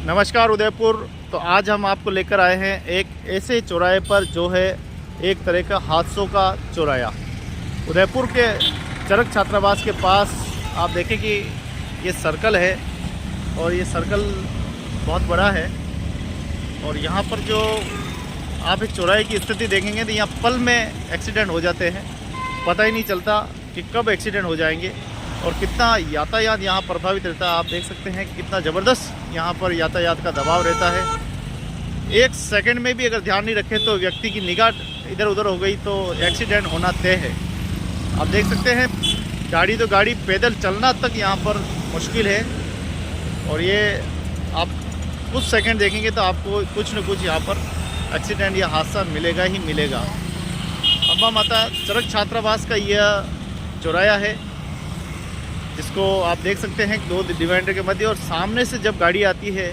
नमस्कार उदयपुर। तो आज हम आपको लेकर आए हैं एक ऐसे चौराहे पर जो है एक तरह का हादसों का चौराहा। उदयपुर के चरक छात्रावास के पास आप देखें कि ये सर्कल है और ये सर्कल बहुत बड़ा है और यहाँ पर जो आप इस चौराहे की स्थिति देखेंगे तो यहाँ पल में एक्सीडेंट हो जाते हैं, पता ही नहीं चलता कि कब एक्सीडेंट हो जाएंगे और कितना यातायात यहाँ प्रभावित रहता है। आप देख सकते हैं कि कितना ज़बरदस्त यहाँ पर यातायात का दबाव रहता है। एक सेकंड में भी अगर ध्यान नहीं रखें तो व्यक्ति की निगाह इधर उधर हो गई तो एक्सीडेंट होना तय है। आप देख सकते हैं गाड़ी तो गाड़ी, पैदल चलना तक यहाँ पर मुश्किल है और ये आप कुछ सेकंड देखेंगे तो आपको कुछ न कुछ यहाँ पर एक्सीडेंट या हादसा मिलेगा ही मिलेगा। अम्बा माता चरक छात्रावास का यह चौराहा है जिसको आप देख सकते हैं दो डिवाइडर के मध्य, और सामने से जब गाड़ी आती है,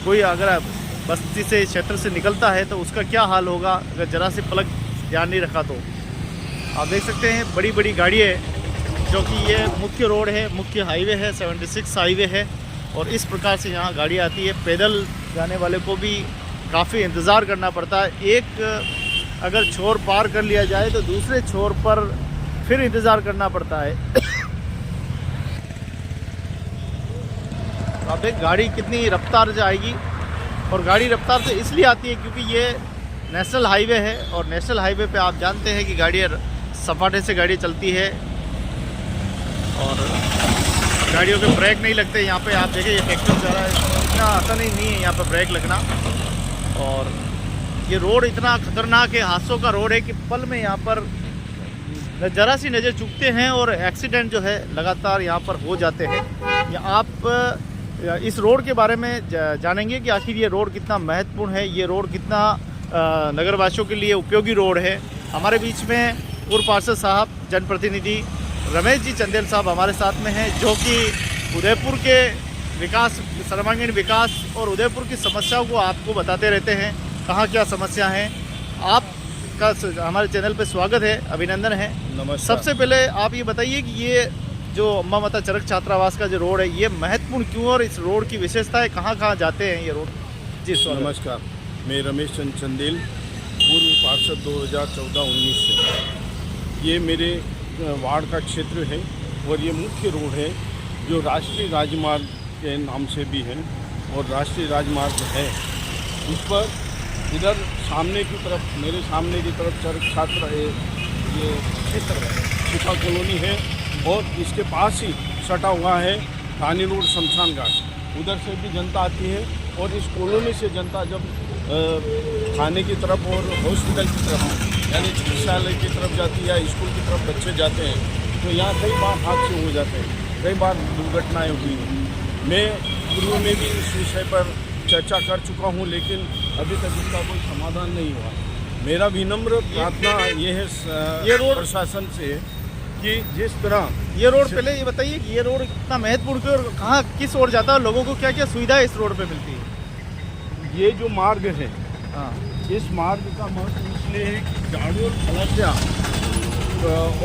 कोई अगर बस्ती से क्षेत्र से निकलता है तो उसका क्या हाल होगा अगर ज़रा से पलक ध्यान नहीं रखा तो। आप देख सकते हैं बड़ी बड़ी गाड़ी है जो कि ये मुख्य रोड है, मुख्य हाईवे है, 76 हाईवे है और इस प्रकार से यहाँ गाड़ी आती है। पैदल जाने वाले को भी काफ़ी इंतज़ार करना पड़ता है। एक अगर छोर पार कर लिया जाए तो दूसरे छोर पर फिर इंतज़ार करना पड़ता है। अब एक गाड़ी कितनी रफ्तार से आएगी, और गाड़ी रफ्तार से इसलिए आती है क्योंकि ये नेशनल हाईवे है और नेशनल हाईवे पे आप जानते हैं कि गाड़ियाँ सपाटे से गाड़ी चलती है और गाड़ियों के ब्रेक नहीं लगते। यहाँ पे आप देखिए ये ट्रैक्टर जा रहा है, इतना आसान नहीं है यहाँ पे ब्रेक लगना और ये रोड इतना ख़तरनाक है, हादसों का रोड है कि पल में यहाँ पर ज़रा सी नज़र चूकते हैं और एक्सीडेंट जो है लगातार यहाँ पर हो जाते हैं। या आप इस रोड के बारे में जानेंगे कि आखिर ये रोड कितना महत्वपूर्ण है, ये रोड कितना नगरवासियों के लिए उपयोगी रोड है। हमारे बीच में पूर्व पार्षद साहब, जनप्रतिनिधि रमेश जी चंदेल साहब हमारे साथ में हैं जो कि उदयपुर के विकास, सर्वांगीण विकास और उदयपुर की समस्याओं को आपको बताते रहते हैं, कहाँ क्या समस्या हैं। आपका हमारे चैनल पे स्वागत है, अभिनंदन है। नमस्कार। सबसे पहले आप ये बताइए कि ये जो अम्बा माता चरक छात्रावास का जो रोड है ये महत्वपूर्ण क्यों और इस रोड की विशेषताएं कहाँ कहाँ जाते हैं ये रोड। जी नमस्कार, मैं रमेश चंद चंदेल, पूर्व पार्षद 2014-19 से। ये मेरे वार्ड का क्षेत्र है और ये मुख्य रोड है जो राष्ट्रीय राजमार्ग के नाम से भी है और राष्ट्रीय राजमार्ग है। इस पर इधर सामने की तरफ, मेरे सामने की तरफ चरक छात्र ये क्षेत्र है, शिखा कॉलोनी है और इसके पास ही सटा हुआ है थानी रोड शमशान घाट। उधर से भी जनता आती है और इस कॉलोनी से जनता जब थाने की तरफ और हॉस्पिटल की तरफ यानी चिकित्सालय की तरफ जाती है या स्कूल की तरफ बच्चे जाते हैं तो यहाँ कई बार हादसे हो जाते हैं, कई बार दुर्घटनाएं हुई हैं। मैं पूर्व में भी इस विषय पर चर्चा कर चुका हूँ लेकिन अभी तक इसका कोई समाधान नहीं हुआ। मेरा विनम्र प्रार्थना ये है ये रोड प्रशासन से कि जिस तरह ये रोड, पहले ये बताइए कि ये रोड कितना महत्वपूर्ण क्यों और कहाँ किस ओर जाता है, लोगों को क्या क्या सुविधाएं इस रोड पे मिलती है। ये जो मार्ग है, हाँ, इस मार्ग का महत्व इसलिए है कि झाड़ू और खलसिया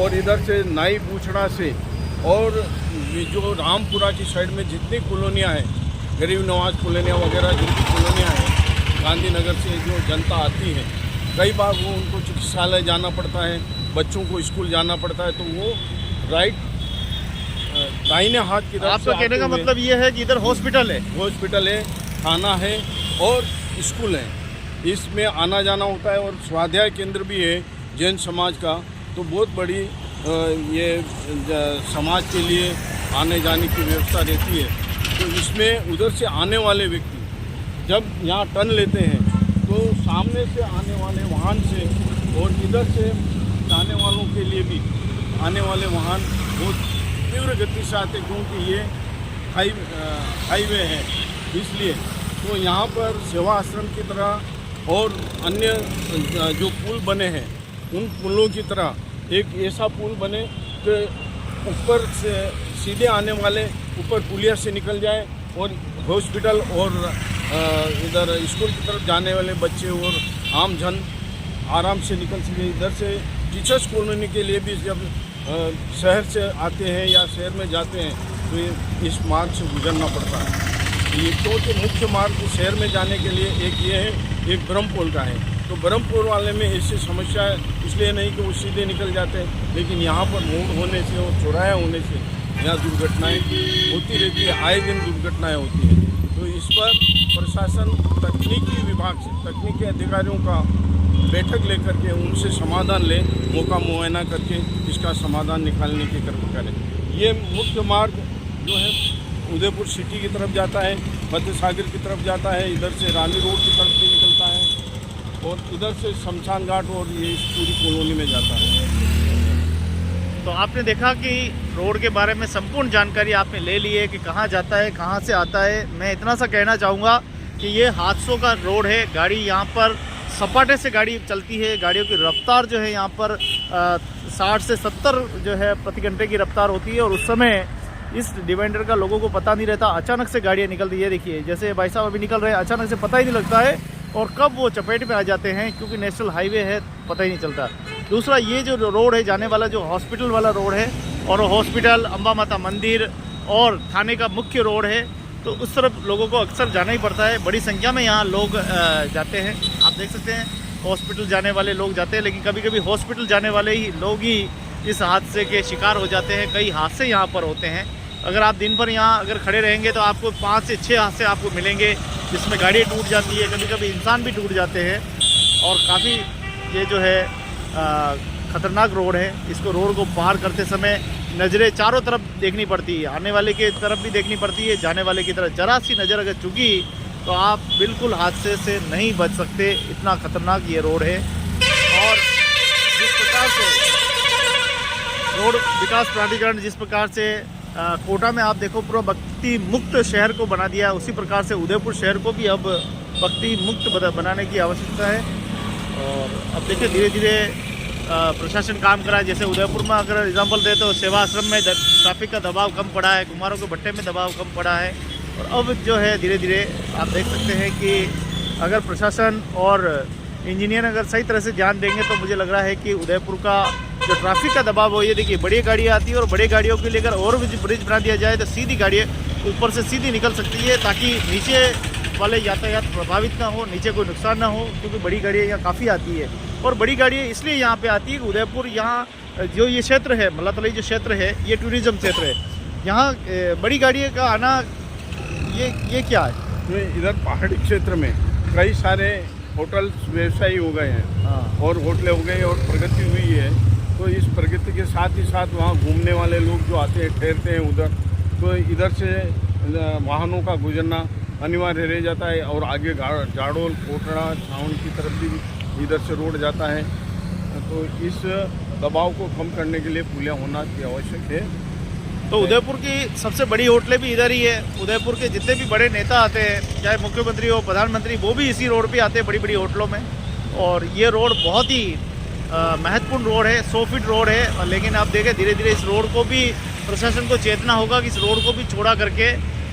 और इधर से नाई बूछड़ा से और जो रामपुरा की साइड में जितनी कॉलोनियाँ हैं, गरीब नवाज कॉलोनियाँ वगैरह जितनी कॉलोनियाँ हैं, गांधीनगर से जो जनता आती है, कई बार वो उनको चिकित्सालय जाना पड़ता है, बच्चों को स्कूल जाना पड़ता है तो वो राइट दाहिने हाथ की तरफ। आपका कहने का मतलब ये है कि इधर हॉस्पिटल है, थाना है और स्कूल है, इसमें आना जाना होता है और स्वाध्याय केंद्र भी है जैन समाज का। तो बहुत बड़ी ये समाज के लिए आने जाने की व्यवस्था रहती है। तो इसमें उधर से आने वाले व्यक्ति जब यहाँ टर्न लेते हैं तो सामने से आने वाले वाहन से और इधर से जाने वालों के लिए भी आने वाले वाहन बहुत तीव्र गति से आते क्योंकि ये हाईवे है, इसलिए तो यहाँ पर सेवा आश्रम की तरह और अन्य जो पुल बने हैं उन पुलों की तरह एक ऐसा पुल बने कि ऊपर से सीधे आने वाले ऊपर पुलिया से निकल जाए और हॉस्पिटल और इधर स्कूल की तरफ जाने वाले बच्चे और आम जन आराम से निकल सके। इधर से टीचर्स कॉलोनी के लिए भी जब शहर से आते हैं या शहर में जाते हैं तो इस मार्ग से गुजरना पड़ता है। ये चौथे मुख्य मार्ग शहर में जाने के लिए एक ये है, एक ब्रह्मपुर का है। तो ब्रह्मपुर वाले में ऐसी समस्या इसलिए नहीं कि वो सीधे निकल जाते हैं, लेकिन यहाँ पर मोड़ होने से और चौराया होने से यहाँ दुर्घटनाएं होती रहती है, आए दिन दुर्घटनाएं होती हैं। तो इस पर प्रशासन तकनीकी विभाग से, तकनीकी अधिकारियों का बैठक लेकर के उनसे समाधान ले, मौका मुआयना करके इसका समाधान निकालने की करें। ये मुख्य मार्ग जो है उदयपुर सिटी की तरफ जाता है, मध्य सागर की तरफ जाता है, इधर से रानी रोड की तरफ भी निकलता है और इधर से शमशान घाट और ये इस पूरी कॉलोनी में जाता है। तो आपने देखा कि रोड के बारे में संपूर्ण जानकारी आपने ले ली है कि कहाँ जाता है, कहाँ से आता है। मैं इतना सा कहना चाहूँगा कि ये हादसों का रोड है। गाड़ी यहाँ पर सपाटे से गाड़ी चलती है, गाड़ियों की रफ्तार जो है यहाँ पर 60 से 70 जो है प्रति घंटे की रफ्तार होती है और उस समय इस डिवाइडर का लोगों को पता नहीं रहता, अचानक से गाड़ियाँ निकल रही है। देखिए जैसे भाई साहब अभी निकल रहे हैं, अचानक से पता ही नहीं लगता है और कब वो चपेट में आ जाते हैं, क्योंकि नेशनल हाईवे है, पता ही नहीं चलता। दूसरा ये जो रोड है जाने वाला, जो हॉस्पिटल वाला रोड है, और हॉस्पिटल, अम्बा माता मंदिर और थाने का मुख्य रोड है, तो उस तरफ लोगों को अक्सर जाना ही पड़ता है। बड़ी संख्या में यहाँ लोग जाते हैं। आप देख सकते हैं हॉस्पिटल जाने वाले लोग जाते हैं, लेकिन कभी कभी हॉस्पिटल जाने वाले ही लोग ही इस हादसे के शिकार हो जाते हैं। कई हादसे यहाँ पर होते हैं। अगर आप दिन भर यहाँ अगर खड़े रहेंगे तो आपको 5 से 6 हादसे आपको मिलेंगे, जिसमें गाड़ी टूट जाती है, कभी कभी इंसान भी टूट जाते हैं। और काफ़ी ये जो है ख़तरनाक रोड है। इसको रोड को पार करते समय नज़रें चारों तरफ देखनी पड़ती है, आने वाले की तरफ भी देखनी पड़ती है, जाने वाले की तरफ। जरा सी नज़र अगर चुकी तो आप बिल्कुल हादसे से नहीं बच सकते, इतना ख़तरनाक ये रोड है। और जिस प्रकार से रोड विकास प्राधिकरण जिस प्रकार से कोटा में आप देखो पूरा भक्ति मुक्त शहर को बना दिया, उसी प्रकार से उदयपुर शहर को भी अब भक्ति मुक्त बनाने की आवश्यकता है। और अब देखिए धीरे धीरे प्रशासन काम करा है। जैसे उदयपुर में अगर एग्जाम्पल दे तो सेवा आश्रम में ट्रैफिक का दबाव कम पड़ा है, कुम्हारों के भट्टे में दबाव कम पड़ा है। और अब जो है धीरे धीरे आप देख सकते हैं कि अगर प्रशासन और इंजीनियर अगर सही तरह से ध्यान देंगे तो मुझे लग रहा है कि उदयपुर का जो ट्रैफिक का दबाव हो, ये देखिए बड़ी गाड़ियाँ आती है और बड़ी गाड़ियों के लिए अगर और भी ब्रिज बना दिया जाए तो सीधी गाड़ियाँ ऊपर से सीधी निकल सकती है, ताकि नीचे वाले यातायात प्रभावित ना हो, नीचे कोई नुकसान ना हो। क्योंकि बड़ी गाड़ियाँ यहाँ काफ़ी आती है और बड़ी गाड़ियाँ इसलिए यहाँ पे आती है कि उदयपुर यहाँ जो ये क्षेत्र है, मल्लातलाई जो क्षेत्र है, ये टूरिज़्म क्षेत्र है। यहाँ बड़ी गाड़ियों का आना ये क्या है, इधर पहाड़ी क्षेत्र में कई सारे होटल व्यवसायी हो गए हैं और होटलें हो गई और प्रगति हुई है। तो इस प्रगति के साथ ही साथ वहाँ घूमने वाले लोग जो आते हैं, ठहरते हैं उधर, तो इधर से वाहनों का गुजरना अनिवार्य रह जाता है। और आगे जाडोल, कोटड़ा, छावनी की तरफ भी इधर से रोड जाता है। तो इस दबाव को कम करने के लिए पुलिया होना आवश्यक है। तो उदयपुर की सबसे बड़ी होटलें भी इधर ही है। उदयपुर के जितने भी बड़े नेता आते हैं, चाहे मुख्यमंत्री हो, प्रधानमंत्री, वो भी इसी रोड पे आते हैं, बड़ी बड़ी होटलों में। और ये रोड बहुत ही महत्वपूर्ण रोड है, 100 फीट रोड है। लेकिन आप देखें धीरे धीरे इस रोड को भी प्रशासन को चेतना होगा कि इस रोड को भी छोड़ा करके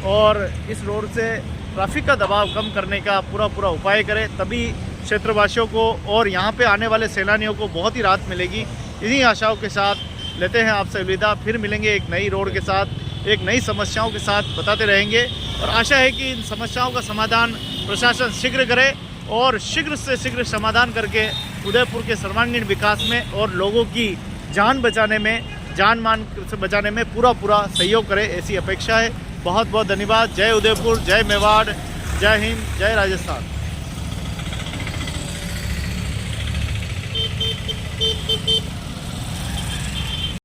और इस रोड से ट्रैफिक का दबाव कम करने का पूरा उपाय करें, तभी क्षेत्रवासियों को और यहाँ पे आने वाले सैलानियों को बहुत ही राहत मिलेगी। इन्हीं आशाओं के साथ लेते हैं आपसे अलविदा। फिर मिलेंगे एक नई रोड के साथ, एक नई समस्याओं के साथ, बताते रहेंगे। और आशा है कि इन समस्याओं का समाधान प्रशासन शीघ्र करे और शीघ्र से शीघ्र समाधान करके उदयपुर के सर्वांगीण विकास में और लोगों की जान बचाने में, जान मान से बचाने में पूरा सहयोग करे, ऐसी अपेक्षा है। बहुत बहुत धन्यवाद। जय उदयपुर, जय मेवाड़, जय हिंद, जय राजस्थान।